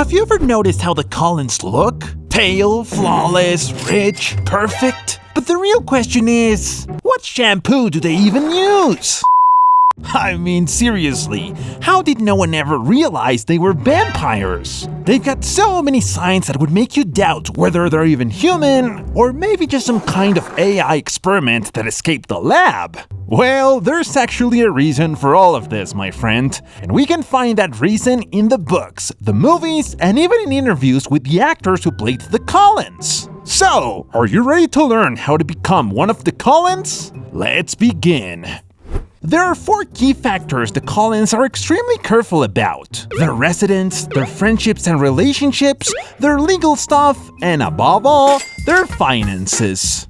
Have you ever noticed how the Cullens look? Pale, flawless, rich, perfect? But the real question is, what shampoo do they even use? I mean, seriously, how did no one ever realize they were vampires? They've got so many signs that would make you doubt whether they're even human, or maybe just some kind of AI experiment that escaped the lab. Well, there's actually a reason for all of this, my friend, and we can find that reason in the books, the movies, and even in interviews with the actors who played the Cullens. So, are you ready to learn how to become one of the Cullens? Let's begin. There are 4 key factors the Cullens are extremely careful about: their residence, their friendships and relationships, their legal stuff, and above all, their finances.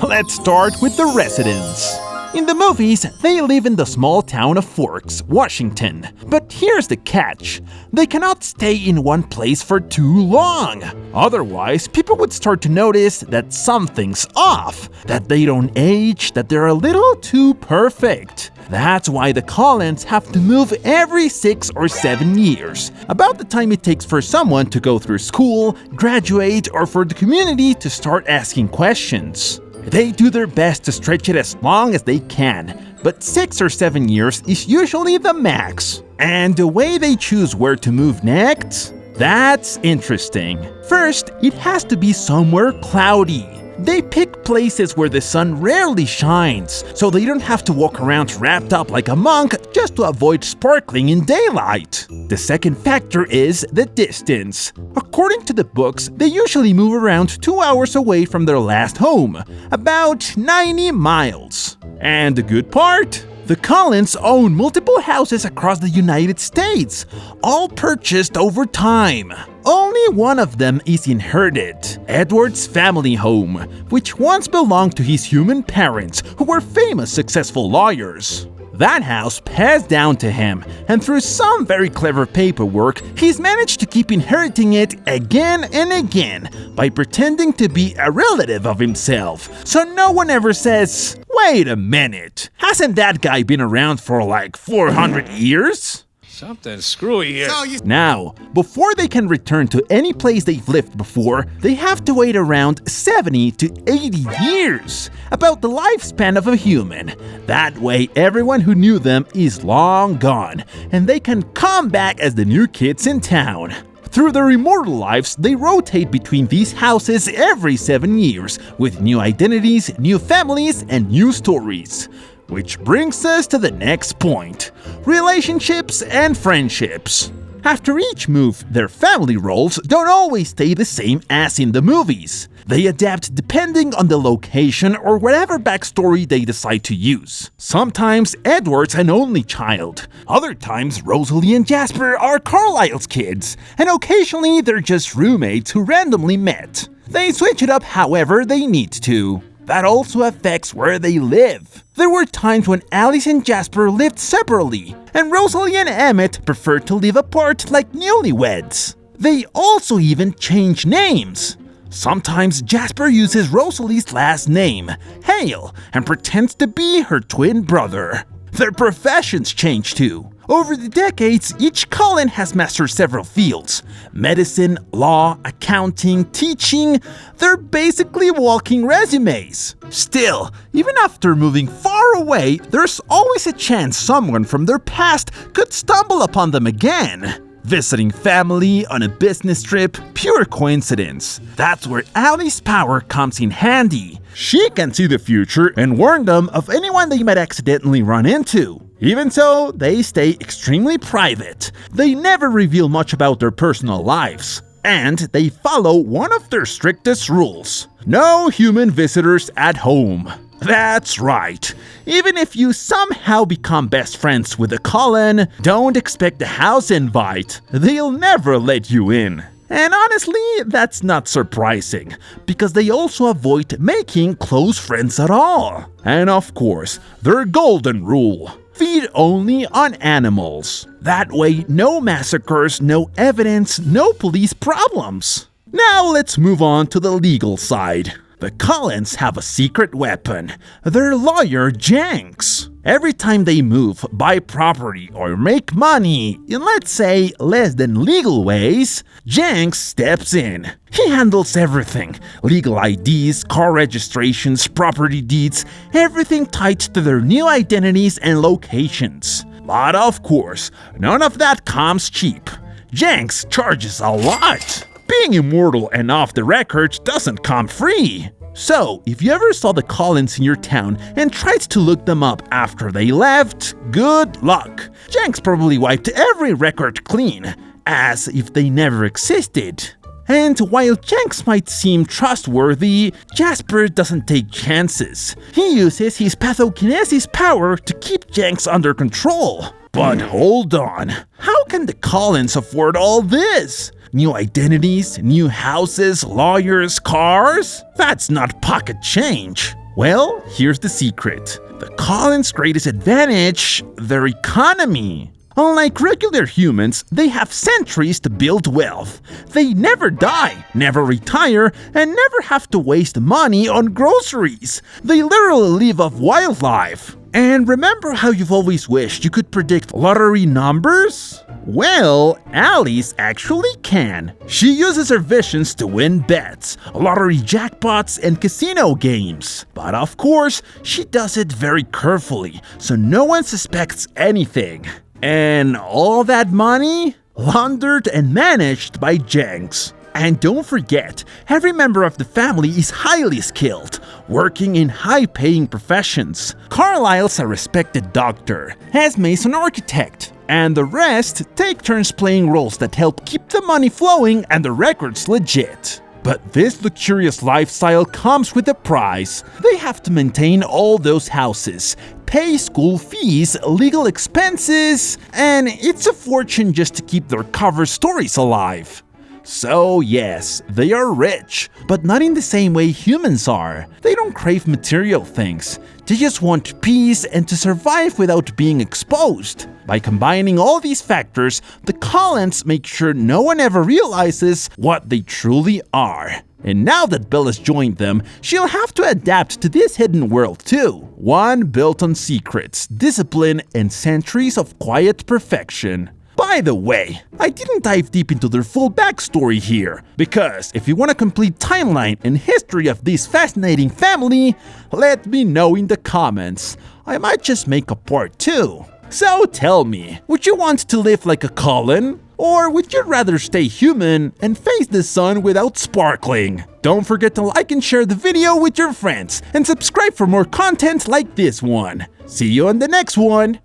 Let's start with the residence. In the movies, they live in the small town of Forks, Washington. But here's the catch: they cannot stay in one place for too long. Otherwise, people would start to notice that something's off, that they don't age, that they're a little too perfect. That's why the Cullens have to move every 6 or 7 years, about the time it takes for someone to go through school, graduate, or for the community to start asking questions. They do their best to stretch it as long as they can, but 6 or 7 years is usually the max. And the way they choose where to move next? That's interesting. First, it has to be somewhere cloudy. They pick places where the sun rarely shines, so they don't have to walk around wrapped up like a monk just to avoid sparkling in daylight. The second factor is the distance. According to the books, they usually move around 2 hours away from their last home, about 90 miles. And the good part? The Cullens own multiple houses across the United States, all purchased over time. Only one of them is inherited, Edward's family home, which once belonged to his human parents, who were famous successful lawyers. That house passed down to him, and through some very clever paperwork, he's managed to keep inheriting it again and again by pretending to be a relative of himself, so no one ever says, "Wait a minute, hasn't that guy been around for like 400 years?" Something screwy here. Now, before they can return to any place they've lived before, they have to wait around 70 to 80 years, about the lifespan of a human. That way, everyone who knew them is long gone, and they can come back as the new kids in town. Through their immortal lives, they rotate between these houses every 7 years, with new identities, new families, and new stories. Which brings us to the next point: relationships and friendships. After each move, their family roles don't always stay the same as in the movies. They adapt depending on the location or whatever backstory they decide to use. Sometimes Edward's an only child. Other times Rosalie and Jasper are Carlisle's kids. And occasionally they're just roommates who randomly met. They switch it up however they need to. That also affects where they live. There were times when Alice and Jasper lived separately, and Rosalie and Emmett preferred to live apart like newlyweds. They also even change names. Sometimes Jasper uses Rosalie's last name, Hale, and pretends to be her twin brother. Their professions change too. Over the decades, each Cullen has mastered several fields: medicine, law, accounting, teaching. They're basically walking resumes. Still, even after moving far away, there's always a chance someone from their past could stumble upon them again. Visiting family on a business trip, pure coincidence. That's where Alice's power comes in handy. She can see the future and warn them of anyone they might accidentally run into. Even so, they stay extremely private. They never reveal much about their personal lives. And they follow one of their strictest rules: no human visitors at home. That's right. Even if you somehow become best friends with a Cullen, don't expect a house invite. They'll never let you in. And honestly, that's not surprising, because they also avoid making close friends at all. And of course, their golden rule: feed only on animals. That way, no massacres, no evidence, no police problems. Now let's move on to the legal side. The Cullens have a secret weapon, their lawyer Jenks. Every time they move, buy property, or make money in, let's say, less than legal ways, Jenks steps in. He handles everything: legal IDs, car registrations, property deeds, everything tied to their new identities and locations. But of course, none of that comes cheap. Jenks charges a lot. Being immortal and off the record doesn't come free. So, if you ever saw the Cullens in your town and tried to look them up after they left, good luck. Jenks probably wiped every record clean, as if they never existed. And while Jenks might seem trustworthy, Jasper doesn't take chances. He uses his pathokinesis power to keep Jenks under control. But hold on, how can the Cullens afford all this? New identities, new houses, lawyers, cars? That's not pocket change. Well, here's the secret. The Cullens' greatest advantage: their economy. Unlike regular humans, they have centuries to build wealth. They never die, never retire, and never have to waste money on groceries. They literally live off wildlife. And remember how you've always wished you could predict lottery numbers? Well, Alice actually can. She uses her visions to win bets, lottery jackpots, and casino games. But of course, she does it very carefully, so no one suspects anything. And all that money? Laundered and managed by Jenks. And don't forget, every member of the family is highly skilled, working in high-paying professions. Carlisle's a respected doctor, Esme's an architect, and the rest take turns playing roles that help keep the money flowing and the records legit. But this luxurious lifestyle comes with a price. They have to maintain all those houses, pay school fees, legal expenses, and it's a fortune just to keep their cover stories alive. So yes, they are rich, but not in the same way humans are. They don't crave material things. They just want peace and to survive without being exposed. By combining all these factors, the Cullens make sure no one ever realizes what they truly are. And now that Bella's joined them, she'll have to adapt to this hidden world too. One built on secrets, discipline, and centuries of quiet perfection. By the way, I didn't dive deep into their full backstory here, because if you want a complete timeline and history of this fascinating family, let me know in the comments. I might just make a part 2. So tell me, would you want to live like a Cullen? Or would you rather stay human and face the sun without sparkling? Don't forget to like and share the video with your friends, and subscribe for more content like this one. See you on the next one!